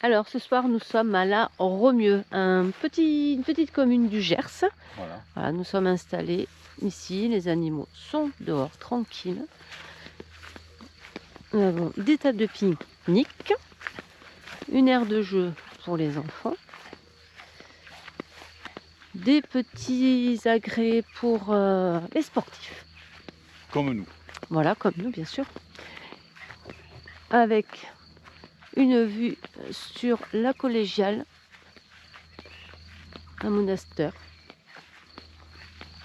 Alors ce soir nous sommes à la Romieux, une petite commune du Gers. Voilà, nous sommes installés ici, les animaux sont dehors tranquilles. Nous avons des tables de pique-nique, une aire de jeu pour les enfants, des petits agrès pour les sportifs. Comme nous. Voilà, comme nous bien sûr. Avec une vue sur la collégiale, un monastère.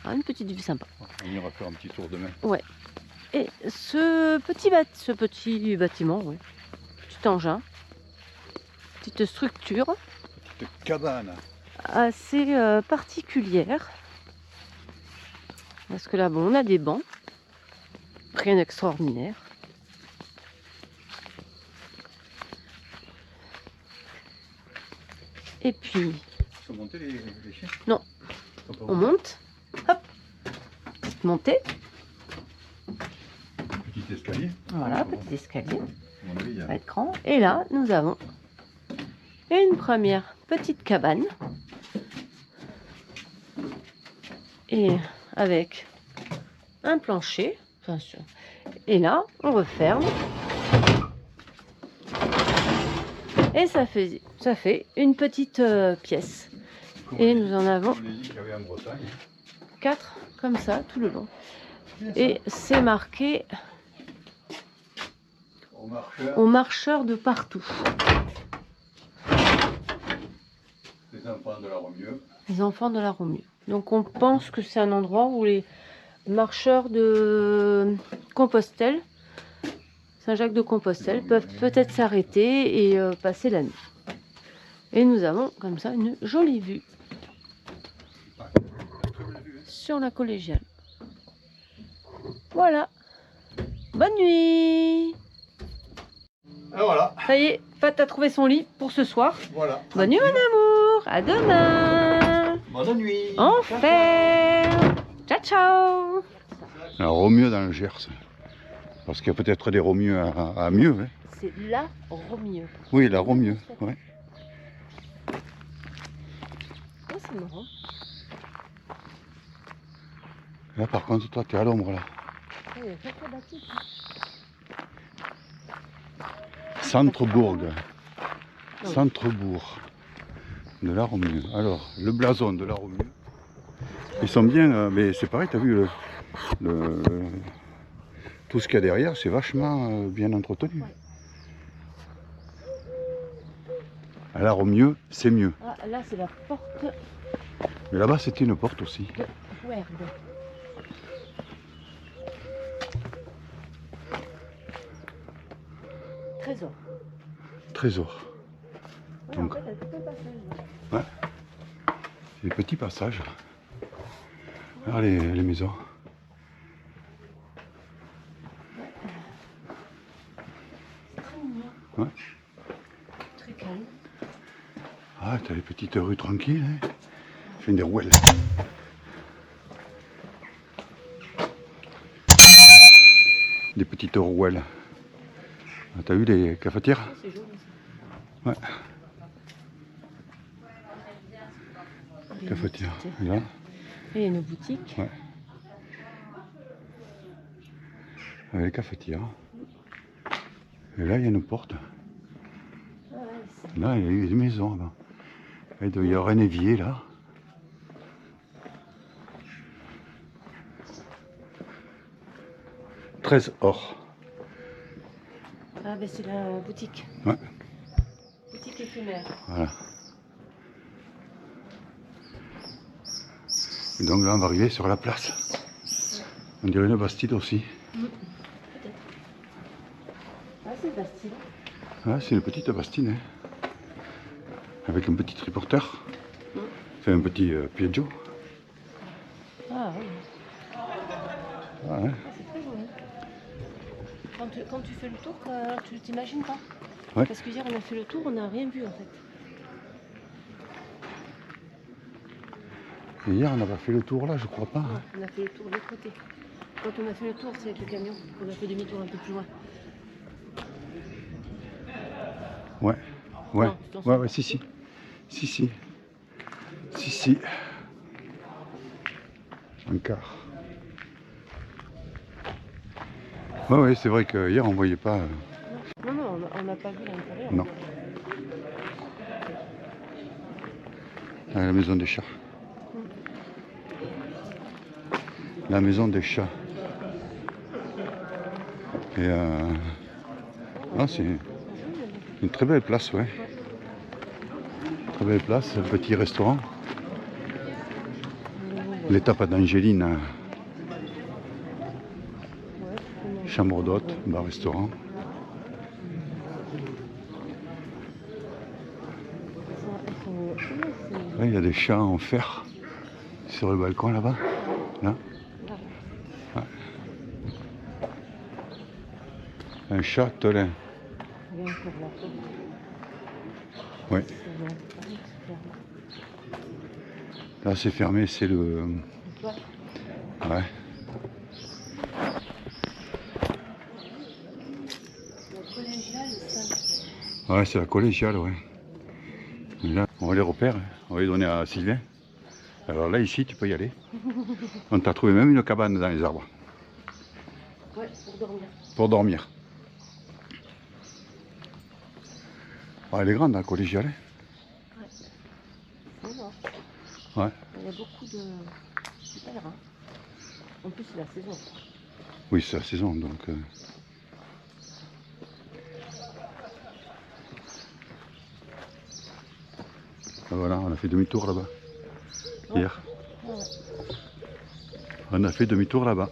Ah, une petite vue sympa. On ira faire un petit tour demain. Ouais. Et ce petit bâtiment, ouais. Petit engin, petite structure. Petite cabane. Assez particulière. Parce que là, bon, on a des bancs. Rien d'extraordinaire. Et puis... Faut monter les chiens? Non. On monte. Hop. Petite montée. Petit escalier. Voilà, petit escalier. Il Pas d'écran. Et là, nous avons une première petite cabane. Et avec un plancher. Et là, on referme. Et ça fait une petite pièce. Et nous en avons 4 comme ça tout le long. Et c'est marqué aux marcheurs de partout. Les enfants de la Romieux. Les enfants de la Romieux. Donc on pense que c'est un endroit où les marcheurs de Compostelle, Saint-Jacques de Compostelle, peuvent peut-être s'arrêter et passer la nuit. Et nous avons comme ça une jolie vue sur la collégiale. Voilà. Bonne nuit. Et voilà. Ça y est, Pat a trouvé son lit pour ce soir. Voilà. Bonne nuit mon amour. À demain. Bonne nuit. On ferme. Ciao ciao. Un Romieux dans le Gers. Parce qu'il y a peut-être des Romieux à mieux. Hein. C'est la Romieux. Oui, la Romieux. Ouais. Oh, c'est marrant. Là par contre, toi, tu es à l'ombre là. Centre-bourg. Centre-bourg de la Romieux. Alors, le blason de la Romieux. Ils sont bien, mais c'est pareil, tu as vu tout ce qu'il y a derrière, c'est vachement bien entretenu. Ouais. À la Romieux, c'est mieux. Ah, là, c'est la porte Mais là-bas, c'était une porte aussi. de Rouergue. Trésor. Trésor. Ouais, Donc, en fait, elle a tout un passage. ouais. C'est des petits passages. Alors les maisons. C'est très mignon. Ouais. Très calme. Ah, t'as les petites rues tranquilles. Hein. Fait des rouelles. Des petites rouelles. Ah, t'as vu les cafetières? C'est joli Ouais. ça. Cafetière. Et là? Et il y a une boutique. Ouais. Avec les cafetières. Et là, il y a une porte. Là, il y a eu des maisons. Là. Il doit y avoir un évier là. Trésor. Ah ben c'est la boutique. Ouais. Boutique éphémère. Voilà. Et donc là, on va arriver sur la place. On dirait une bastide aussi. Peut-être. Ah, c'est Bastille. Ah, c'est une petite bastide. Hein. Avec un petit triporteur. C'est un petit Piaggio. Ah oui. Ah, hein. Ah, c'est très joli. Quand tu fais le tour, tu t'imagines pas. Ouais. Parce que hier on a fait le tour, on n'a rien vu en fait. Et hier, on n'a pas fait le tour là, je crois pas. Non, on a fait le tour de l'autre côté. Quand on a fait le tour, c'est avec le camion qu'on a fait demi-tour un peu plus loin. Ouais. Ouais, Non, je t'en ouais, sors. ouais, si, si. Si, si. Si, si. Un quart. Ouais, ouais, c'est vrai que hier on voyait pas. Non, non, on n'a pas vu l'intérieur. Non. À la maison des chats. La maison des chats. Et ah, c'est une très belle place, ouais. Très belle place, un petit restaurant. L'étape d'Angéline, chambre d'hôte, bar-restaurant. Là, il y a des chats en fer sur le balcon là-bas. Là. Ouais. Un châtelain. Oui. Là, c'est fermé, c'est le. Ouais. Ouais, c'est la collégiale, ouais. Et là, on va les repères, on va les donner à Sylvain. Alors là, ici, tu peux y aller. On t'a trouvé même une cabane dans les arbres. Ouais, pour dormir. Pour dormir. Ah, elle est grande, la collégiale. Ouais. Ouais. Il y a beaucoup de. Super, hein. En plus, c'est la saison. Oui, c'est la saison, donc. Ah, voilà, on a fait demi-tour là-bas. Ouais. Hier. Ouais. On a fait demi-tour là-bas.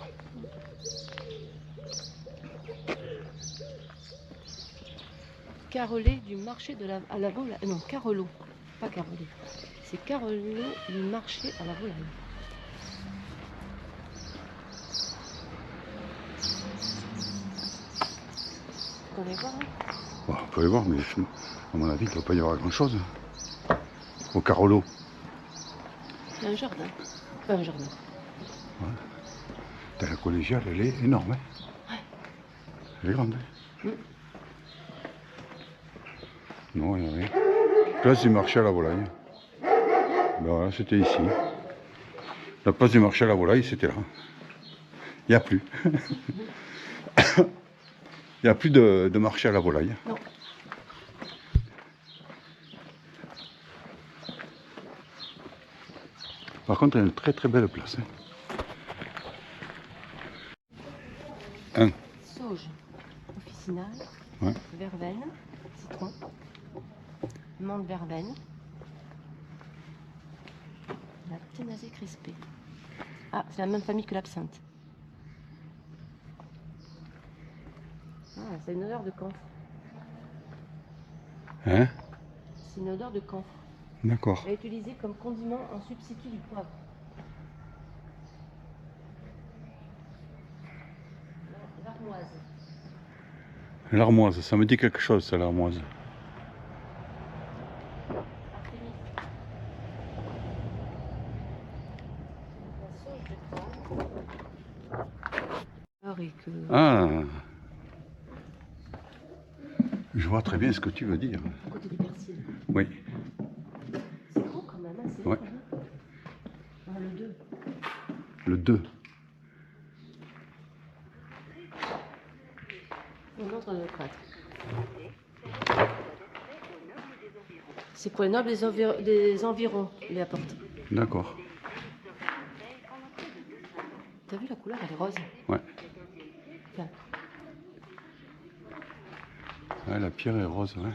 Carolé du marché de la, à la volaille. Non, Carolo. Pas Carolé. C'est Carolo du marché à la volaille. On va voir, hein. Bon, on peut aller voir, mais à mon avis, il ne doit pas y avoir grand-chose. Au Carolo. Il y a un jardin. Pas un jardin. Ouais. T'as la collégiale, elle est énorme. Hein. Ouais. Elle est grande. Hein. Non, il n'y a rien. Place du marché à la volaille. Ben voilà, c'était ici. La place du marché à la volaille, c'était là. Il n'y a plus. Il n'y a plus de marché à la volaille. Non. Par contre, elle a une très très belle place. Hein. Sauge officinale. Ouais. Verveine. Citron. Menthe verveine. La thénazée crispée. Ah, c'est la même famille que l'absinthe. Ah, c'est une odeur de camphre. Hein? C'est une odeur de camphre. D'accord. Elle est utilisée comme condiment en substitut du poivre. L'armoise. L'armoise, ça me dit quelque chose, ça, l'armoise. Artémis. La sauge de camphre. Et que... Ah, je vois très bien ce que tu veux dire. À côté du persil. Oui. C'est gros quand même, hein, c'est Ouais. lourd, hein. Ah, le 2. Le 2. Un autre de 4. C'est pour les nobles des environs, il apporte. D'accord. T'as vu la couleur, elle est rose. Ouais. Tiens. Ouais, la pierre est rose, ouais.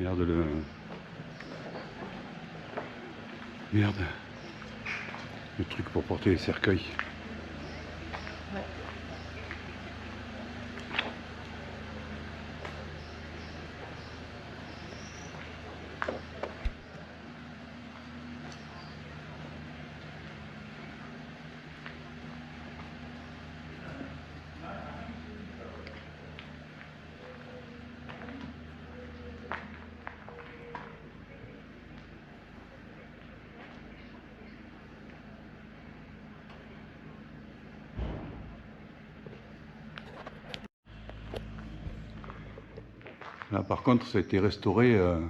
Regarde le... Merde. Le truc pour porter les cercueils. Ouais. Là par contre ça a été restauré il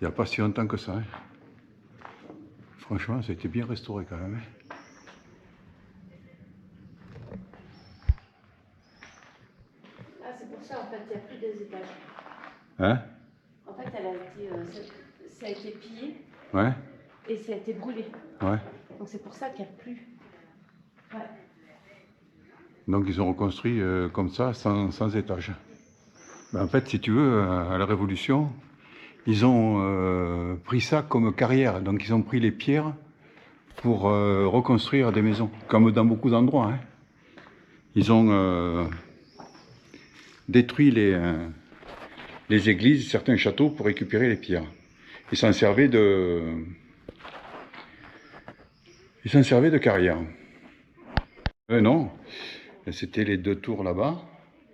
n'y a pas si longtemps que ça. Hein. Franchement ça a été bien restauré quand même. Hein. Ah, c'est pour ça en fait, il n'y a plus des étages. Hein? En fait, elle a été, ça a été pillé. Ouais. Et ça a été brûlé. Ouais. Donc c'est pour ça qu'il n'y a plus. Ouais. Donc ils ont reconstruit comme ça, sans étage. Ben, en fait, si tu veux, à la Révolution, ils ont pris ça comme carrière. Donc ils ont pris les pierres pour reconstruire des maisons, comme dans beaucoup d'endroits. Hein. Ils ont détruit les églises, certains châteaux pour récupérer les pierres. Ils s'en servaient de carrière. Non, c'était les deux tours là-bas,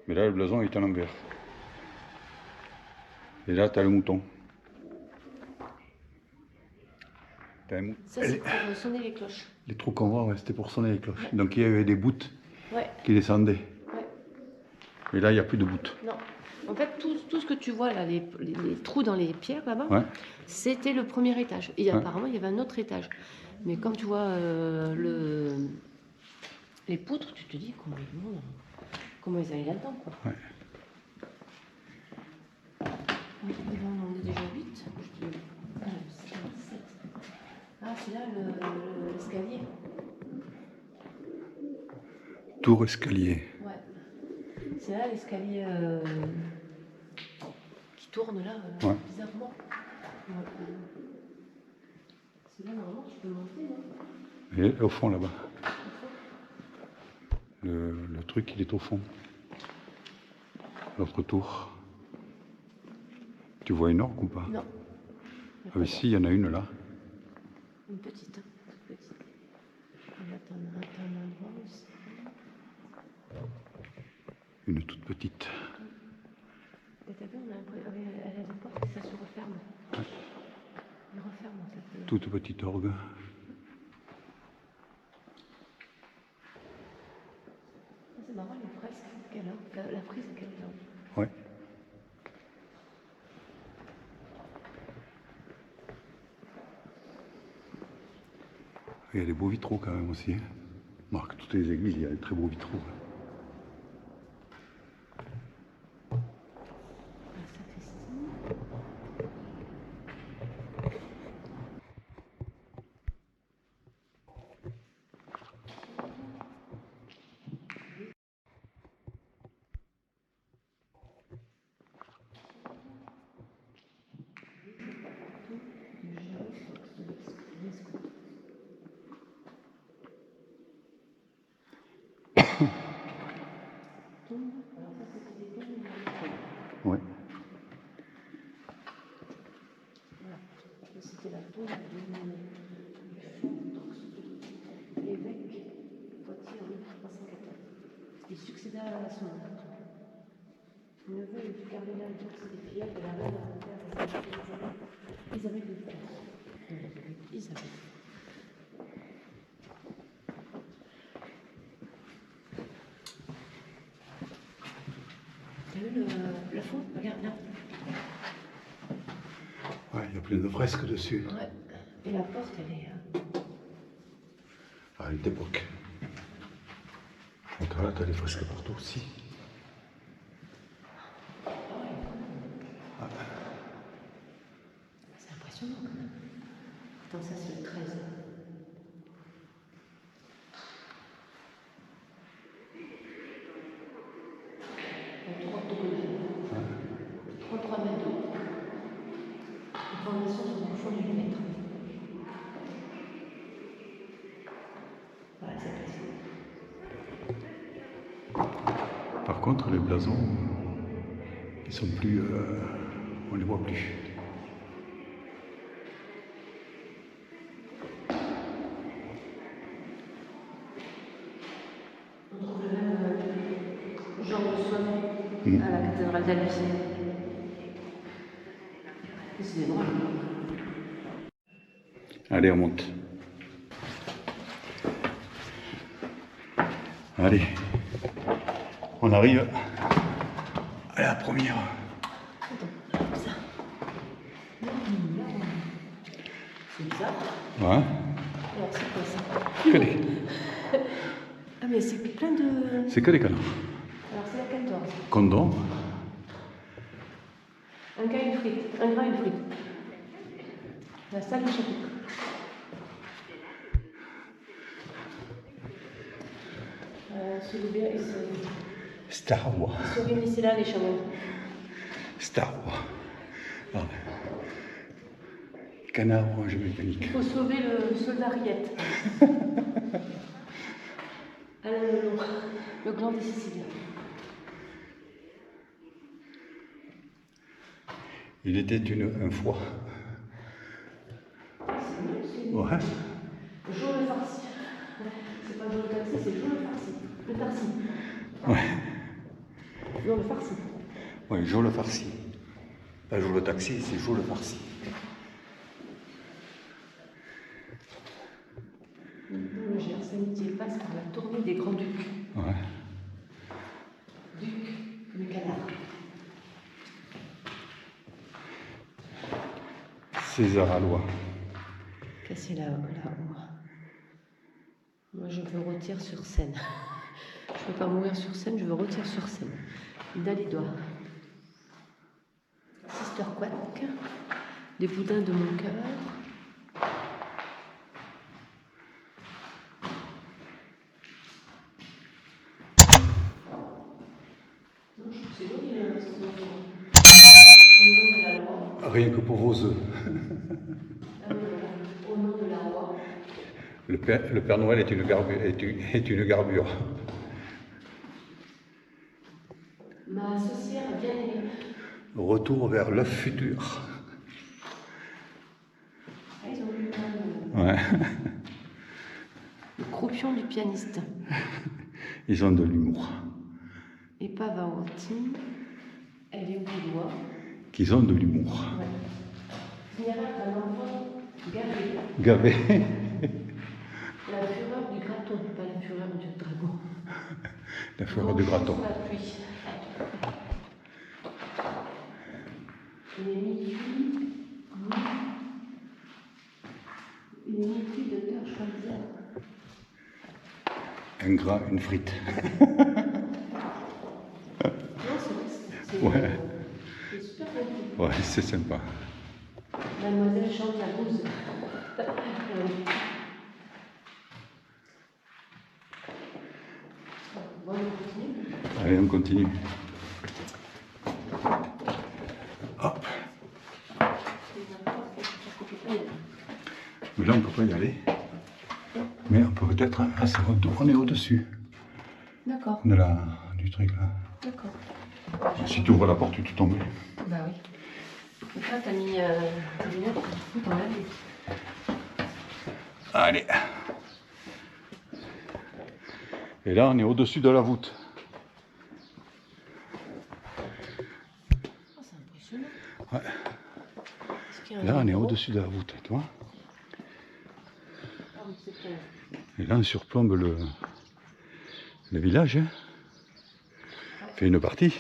mais là le blason est à l'envers. Et là, tu as le mouton. Ça, c'est pour sonner les cloches. Les trous qu'on voit, ouais, c'était pour sonner les cloches. Donc il y avait des bouttes Ouais. qui descendaient. Ouais. Et là, il n'y a plus de bouttes. Non. En fait, tout ce que tu vois là, les trous dans les pierres là-bas, ouais, c'était le premier étage. Et apparemment, il y avait un autre étage. Mais comme tu vois les poutres, tu te dis comment ils allaient là-dedans, quoi. Ouais. Oui, on est déjà 8. Ah, c'est là l'escalier. Tour escalier. Ouais. C'est là l'escalier qui tourne là, bizarrement. C'est là, normalement, tu peux monter, non? Et au fond, là-bas. Le truc, il est au fond. L'autre tour. Tu vois une orque ou pas? Non. Ah mais si, il y en a une là. Une petite, hein, toute petite. On attend un endroit aussi. Une toute petite. Et t'as vu, elle a des portes et ça se referme. Ouais. Il referme en fait. Toute petite orgue. C'est marrant, les fresques qu'elle a, la frise qu'elle a. Ouais. Il y a des beaux vitraux quand même aussi. Hein. Marque, toutes les églises, il y a des très beaux vitraux. Hein. Ouais. Voilà. C'était la tombe du fond de l'évêque Poitiers en 1314. Il succéda à son neveu du cardinal d'Ours et filleul de la reine d'Angleterre Isabelle de France. Isabelle. T'as vu le fond? Regarde là. Ouais, il y a plein de fresques dessus. Ouais. Et la porte, elle est. À une époque. Donc là, tu as des fresques partout aussi. C'est impressionnant quand même. Attends, ça c'est le 13. En 33 mètres de haut. fondations sont au fond du mètre. Voilà, c'est précis. Par contre, les blasons, ils sont plus... on les voit plus. On trouve le même genre de sonnet à la cathédrale d'Albi. C'est des drôles. Allez, on monte. Allez, on arrive à la première. Ça. C'est bizarre. Ouais. Alors, c'est quoi ça? Que des... Ah, mais c'est plein de. C'est que des canards. Alors, c'est la 14. Condom. Un gars, une frite. Un gras, une frite. La salle du chapitre. Celui-là, Star Wars. c'est là les chameaux. Star Wars. Ah. Canard orange mécanique. Il faut sauver le soldat Riette. Alain Delon, le gland des Siciliens. Il était un foie. C'est Ouais. jour le farci. C'est pas jour le taxi, c'est jour le farci. Le farci. Ouais. Jour le farci. Ouais, jour le farci. Pas jour le taxi, c'est jour le farci. Le Gers, amitié passe par la tournée des grands-ducs. Ouais. Duc, le canard. César Alloy. Casser la haut. Moi, je veux rôtir sur scène. Je ne veux pas mourir sur scène, je veux rôtir sur scène. Dalidois. Sister Quack. Des boudins de mon cœur. Non, je trouve que c'est joli, au nom de la loi. Rien que pour vos œufs. Ah oui, voilà. Au nom de la loi. Le Père Noël est une garbure. Ma sorcière bien aimée. Retour vers l'œuf futur. Ah, ils ont eu Ouais. le croupion du pianiste. Ils ont de l'humour. Et Pavarotti, elle est au doigt. Qu'ils ont de l'humour. Ouais. Finira un enfant gavé. Gavé. La fureur du graton, pas la fureur du dragon. La fureur du graton. Sous la pluie. Les mi-cuits. Les mi-cuits de cœur Schweitzer. Un gras, une frite. Non, c'est Ouais. c'est super bon. Ouais, c'est sympa. Mademoiselle chante la bouse. Bon, on continue. Allez, on continue. Hop. Mais là, on ne peut pas y aller. Mais on peut peut-être... Ah, on est au-dessus D'accord, du truc, là. d'accord. Si tu ouvres la porte, tu tombes. Bah oui. Donc là, t'as mis tes lunettes pour te foutre dans la vie. Allez. Et là, on est au-dessus de la voûte. Oh, c'est impressionnant. Ouais. Est-ce qu'il y a un Là, on est numéro? au-dessus de la voûte, tu vois. Ah oui, c'est clair. Et là, on surplombe le village. Hein. Fait une partie.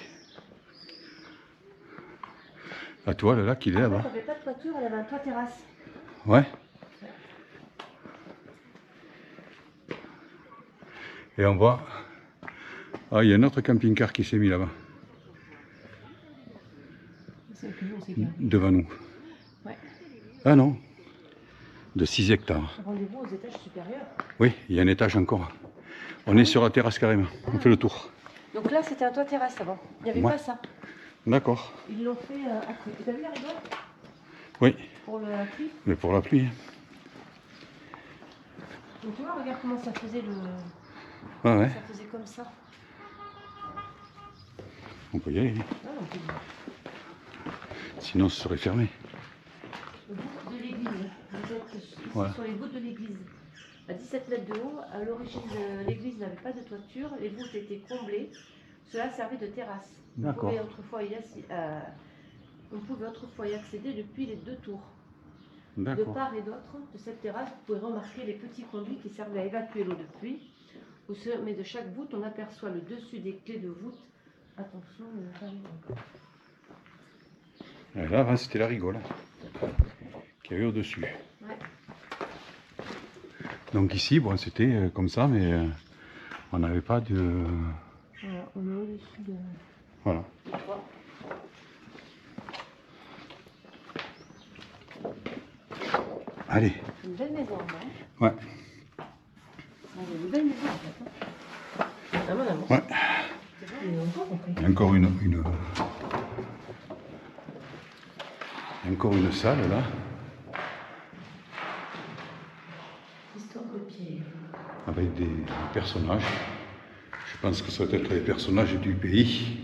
Ah, toi, le lac, il est là-bas. Elle n'avait pas de toiture, elle avait un toit terrasse. Ouais. Et on voit... Ah, il y a un autre camping-car qui s'est mis là-bas. C'est le plus long, c'est bien. Devant nous. Ouais. Ah non. De 6 hectares. Rendez-vous aux étages supérieurs. Oui, il y a un étage encore. On est sur la terrasse carrément. On fait le tour. Donc là, c'était un toit terrasse avant. Il n'y avait Ouais. pas ça. D'accord. Ils l'ont fait à côté. Vous avez vu la rigole? Oui, pour la pluie. mais pour la pluie. Donc tu vois, regarde comment ça faisait le. Ouais, ouais, Ça faisait comme ça. on peut y aller. Ah, on peut dire. Sinon, ce serait fermé. Le bout de l'église. Vous êtes ici Voilà. sur les voûtes de l'église. À 17 mètres de haut, à l'origine, l'église n'avait pas de toiture. Les voûtes étaient comblées. Cela servait de terrasse. D'accord. On pouvait autrefois y accéder depuis les 2 tours. De D'accord. part et d'autre de cette terrasse, vous pouvez remarquer les petits conduits qui servaient à évacuer l'eau de pluie. Au sommet de chaque voûte, on aperçoit le dessus des clés de voûte. Attention, il va encore. Et là, avant, c'était la rigole qu'il y avait au-dessus. Ouais. Donc ici, bon, c'était comme ça, mais on n'avait pas de... Voilà, on est au-dessus de... Voilà. Allez. Une belle maison, hein. Ouais. C'est une belle maison, en fait. Hein. Ah, mon amour. Ouais. Il y a encore une salle là, Histoire de pied. avec des personnages. Je pense que ça doit être les personnages du pays.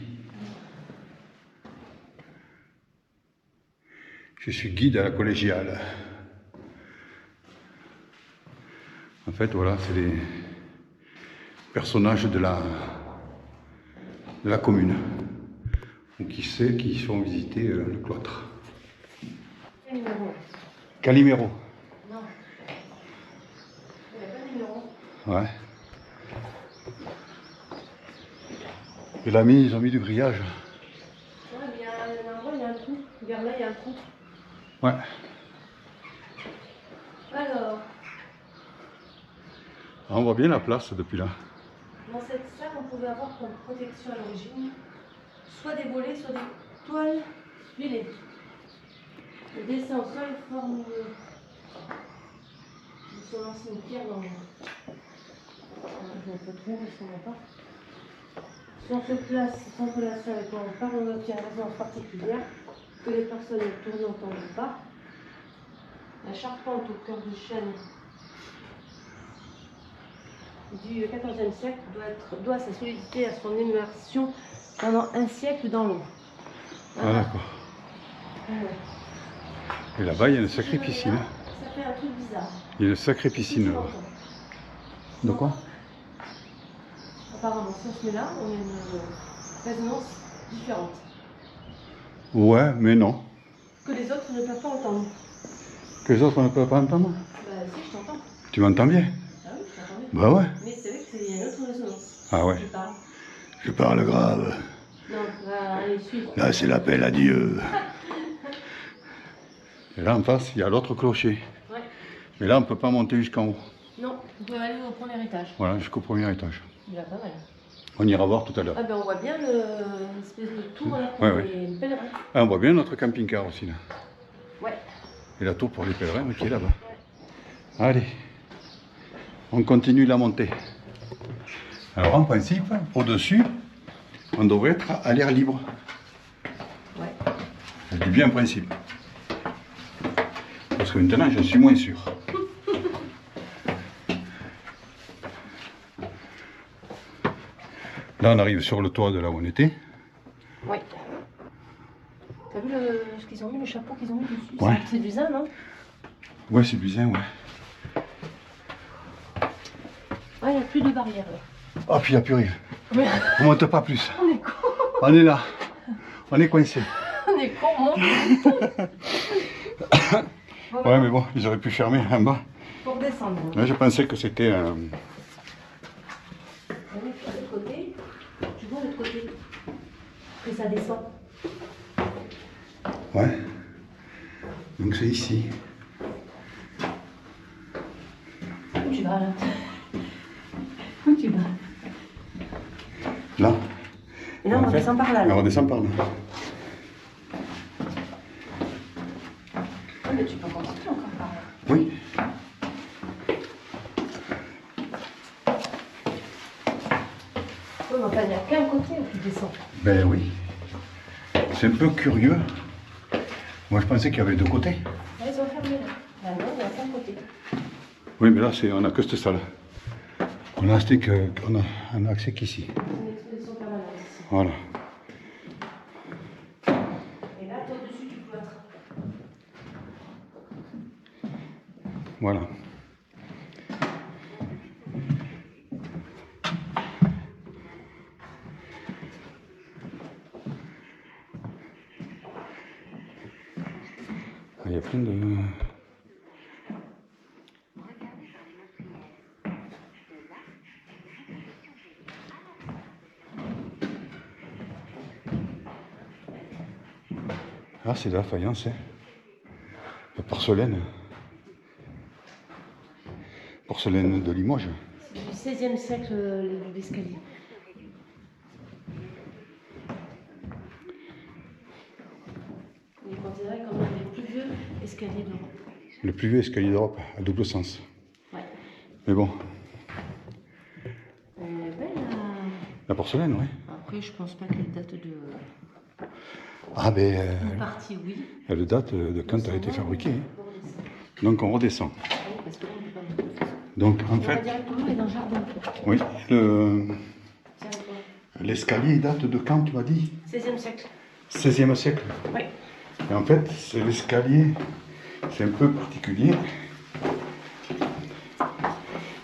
Je suis guide à la collégiale. En fait, voilà, c'est les personnages de la commune. Donc, qui sont visités le cloître. Numéro. Calimero. Non. Il n'y a pas de numéro. Ouais. Et là, ils ont mis du grillage. Ouais, mais il y a un endroit, il y a un trou. Regarde là, il y a un trou. Ouais. Alors, On voit bien la place depuis là. dans cette salle, on pouvait avoir comme protection à l'origine soit des volets, soit des toiles huilées. Le dessin au sol forme sur l'ancienne pierre dans le... Je ne peux trop parce qu'on n'a pas. Si on se place sans relation avec un parent qui a une résonance particulière, que les personnes autour n'entendent pas, la charpente au cœur du chêne du XIVe siècle doit sa solidité à son immersion pendant un siècle dans l'eau. Ah, d'accord. Ouais. Et là-bas, il y a une sacrée piscine. Ça fait un truc bizarre. Il y a une sacrée piscine là-bas. De quoi? Apparemment, si on se met là, on a une résonance différente. Ouais, mais non. Que les autres ne peuvent pas entendre. Que les autres ne peuvent pas entendre? Bah si, je t'entends. Tu m'entends bien? Ah oui, je t'entends bien. Bah ouais. Mais c'est vrai qu'il y a une autre résonance. Ah ouais. Tu parles. Je parle grave. Non, allez, suis. Là, c'est l'appel à Dieu. Et là, en face, il y a l'autre clocher. Ouais. Mais là, on ne peut pas monter jusqu'en haut. Non, vous pouvez aller au premier étage. Voilà, jusqu'au premier étage. Il va pas mal. On ira voir tout à l'heure. Ah ben on voit bien l'espèce de tour là pour Ouais, ouais. les pèlerins. Ah, on voit bien notre camping-car aussi là. Ouais. Et la tour pour les pèlerins qui est là-bas. Allez, on continue la montée. Alors en principe, au-dessus, on devrait être à l'air libre. Ouais. Je dis bien en principe. Parce que maintenant, je suis moins sûr. Là, on arrive sur le toit de là où on était. Ouais. T'as vu ce qu'ils ont mis, le chapeau qu'ils ont mis dessus? Ouais. C'est du zin, non? Ouais, c'est du zin, ouais. Ah, il n'y a plus de barrière là. Oh, puis il n'y a plus rien. Mais On monte pas plus. on est con. On est là. On est coincé. On est con, on monte. Bon, Ouais, mais bon, ils auraient pu fermer en bas. pour descendre. Là, je pensais que c'était un... On est de l'autre côté. Tu vois l'autre côté. Que ça descend. Ouais. Donc c'est ici. Où tu vas là? Où tu vas? Là. Et là, on redescend par là. On redescend par là. Ah, mais tu peux continuer encore par là. Oui. Oui, mais enfin, il n'y a qu'un côté où tu descends. Ben oui. C'est un peu curieux. Moi, je pensais qu'il y avait deux côtés. Là, ils ont fermé là. Ah non, il y a un côté. Oui, mais là, on n'a que cette salle. On a accès qu'ici. Une exposition permanente ici. Voilà. Et là, toi au-dessus du cloître. Voilà. Il y a plein de... Ah, c'est de la faïence, hein. La porcelaine. Porcelaine de Limoges. C'est du XVIe siècle, l'escalier. Il est considéré comme l'un des plus vieux escaliers d'Europe. Le plus vieux escalier d'Europe, à double sens. Ouais. Mais bon, Belle la porcelaine, oui. Après, je pense pas qu'elle date de... Ah, ben, Une partie, oui. elle date de quand elle a été fabriquée. Hein. Donc on redescend. Oui, parce que là, on peut pas monter. Donc en On va fait, directement aller dans le jardin. oui, Tiens, toi. l'escalier date de quand, tu m'as dit? 16e siècle. 16e siècle. Oui. Et en fait, c'est l'escalier, c'est un peu particulier.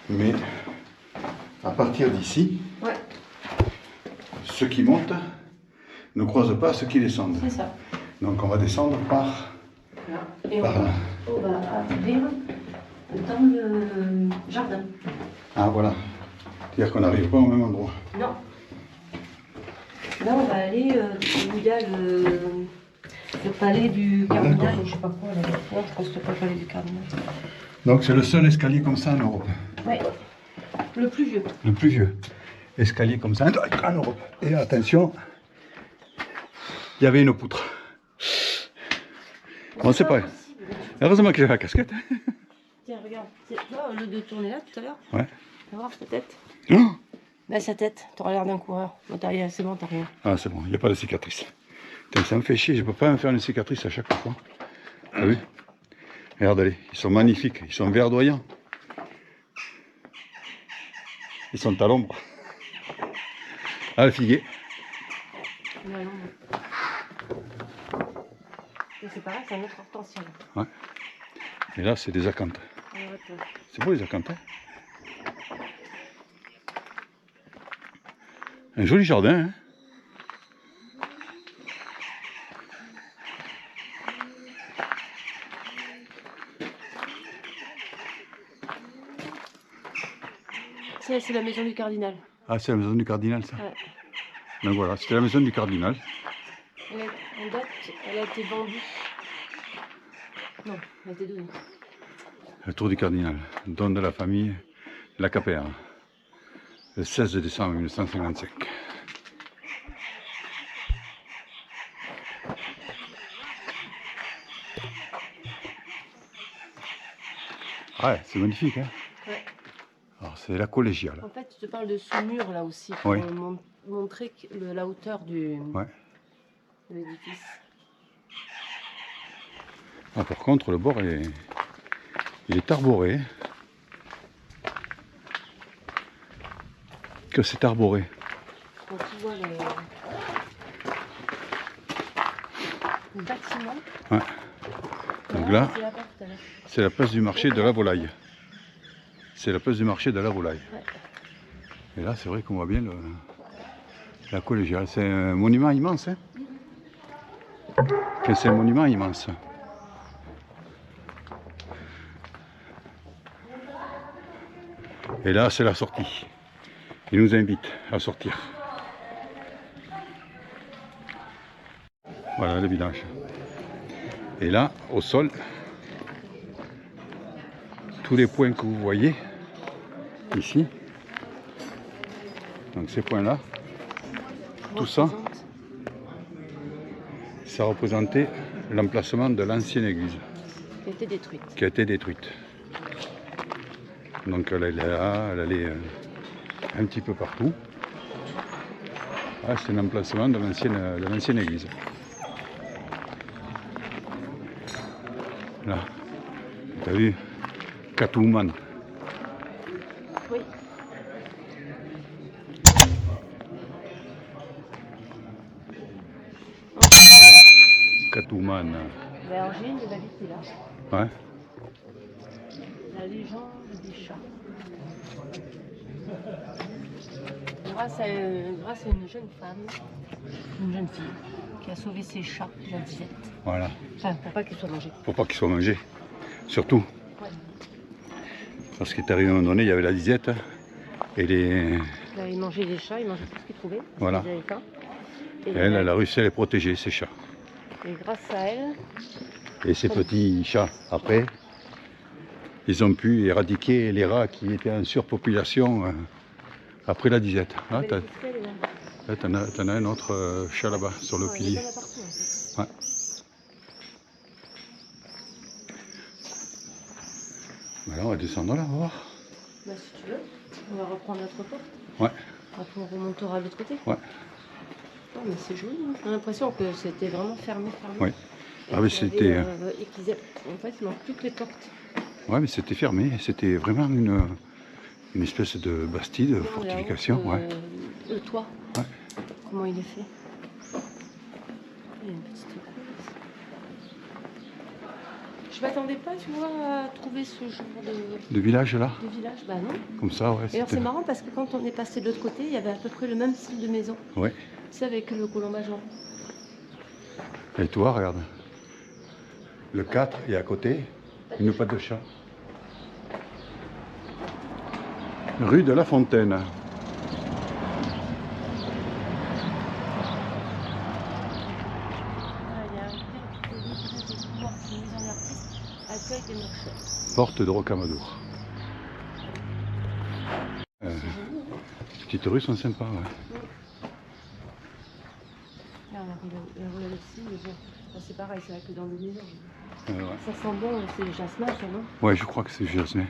Mais à partir d'ici, Ouais, ceux qui montent ne croisent pas ceux qui descendent. c'est ça. Donc on va descendre par Là. Et là. on va arriver dans le jardin. Ah voilà. C'est-à-dire qu'on n'arrive pas au même endroit. Non. Là, on va aller où il y a le palais du cardinal, d'accord. ou je sais pas quoi. Là. Non, je pense que c'est pas le palais du cardinal. Donc c'est le seul escalier comme ça en Europe. Oui, le plus vieux. Le plus vieux. Escalier comme ça en Europe. Et attention, il y avait une poutre. Bon, c'est pas. Heureusement que j'ai la casquette. Tiens, regarde. Là, au lieu de tourner là tout à l'heure, Ouais. tu vas voir sa tête. Oh Bah, sa tête, t'auras l'air d'un coureur. Bon, t'as rien, c'est bon, t'as rien. ah, c'est bon, il n'y a pas de cicatrice. Putain, ça me fait chier, je ne peux pas me faire une cicatrice à chaque fois. T'as vu? Regarde-les, ils sont magnifiques, ils sont verdoyants. Ils sont à l'ombre. Ah, le figuier. Mais à l'ombre. Et c'est pareil, c'est un autre hortensia. Ouais. Et là, c'est des acanthes. C'est beau les acanthes. Hein. Un joli jardin. Hein. C'est la maison du cardinal. Ah, c'est la maison du cardinal, ça. Ouais. Donc voilà, c'était la maison du cardinal. Elle a été vendue. Non, elle a été donnée. La tour du cardinal, don de la famille Lacapère, le 16 décembre 1955. Ouais, c'est magnifique, hein. Ouais. Alors, c'est la collégiale. En fait, je te parle de ce mur là aussi pour Oui. montrer la hauteur Ouais. de l'édifice. Ah, par contre, le bord il est arboré. Que c'est arboré. Quand tu vois le bâtiment. Ouais. Donc là, c'est la porte, tout à l'heure. c'est la place du marché de la volaille. C'est la place du marché de la volaille. Ouais. Et là, c'est vrai qu'on voit bien la collégiale. C'est un monument immense. Hein. C'est un monument immense. Et là, c'est la sortie. Il nous invite à sortir. Voilà le village. Et là, au sol, tous les points que vous voyez ici, donc ces points-là, tout ça, ça représentait l'emplacement de l'ancienne église Qui a été détruite. qui a été détruite. Donc elle est là, elle allait un petit peu partout. Ah, c'est l'emplacement de l'ancienne église. Là, t'as vu? Catwoman. Oui. Catwoman. Ben, Angine, il habite là. Ouais. La légende des chats. Grâce à une jeune femme, une jeune fille, qui a sauvé ses chats de la disette. Voilà. Enfin, pour pas qu'ils soient mangés. Faut pas qu'ils soient mangés. Surtout. Ouais. Parce qu'il est arrivé à un moment donné, il y avait la disette. Et les... Là, ils mangeaient les chats, ils mangeaient tout ce qu'ils trouvaient. Voilà. Ils avaient faim. Et Elle a réussi à les protéger, ces chats. Et grâce à elle, Et ces petits chats, après, ils ont pu éradiquer les rats qui étaient en surpopulation après la disette. Là, t'en as un autre chat là-bas, sur le pilier. Il y en a partout, en fait. Ouais. Voilà, on va descendre là, on va voir. Bah, si tu veux, on va reprendre notre porte. Ouais. Après, on remontera de l'autre côté. Ouais. Oh, mais c'est joli. Hein. J'ai l'impression que c'était vraiment fermé. Oui. Ah, mais c'était. En fait, il manque plus que les portes. Ouais, mais c'était fermé. C'était vraiment une espèce de bastide, de fortification. Ouais. Le toit. Ouais. Comment il est fait? Il y a une petite cour. Je m'attendais pas, tu vois, à trouver ce genre De village là? de village. Bah non. Comme ça, ouais. Et alors c'est marrant parce que quand on est passé de l'autre côté, il y avait à peu près le même style de maison. Ouais. Tu sais, avec le colombage. Et toi, regarde. Le 4 est à côté. Une patte de chat. Rue de la Fontaine. Porte de Rocamadour. Petites rues sont sympas. Ouais. Là, la rue aussi, mais bon, c'est pareil, c'est vrai que dans le maison. Ouais. Ça sent bon, c'est le jasmin, ça, non? Ouais, je crois que c'est jasmin.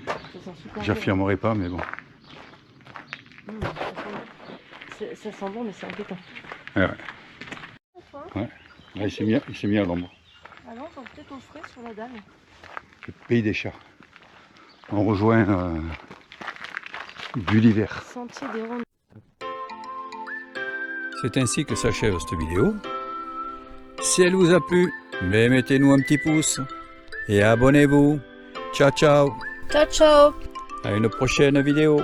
Ça sent super J'affirmerai pas, mais bon. bon. Ça sent bon, mais c'est inquiétant. Ouais. Ouais. Là, il s'est mis à l'ombre. Alors, on va peut-être au frais sur la dalle. Le pays des chats. On rejoint Gulliver. Sentier des rondes. C'est ainsi que s'achève cette vidéo. Si elle vous a plu, mettez-nous un petit pouce et abonnez-vous. Ciao ciao, Ciao, ciao! à une prochaine vidéo.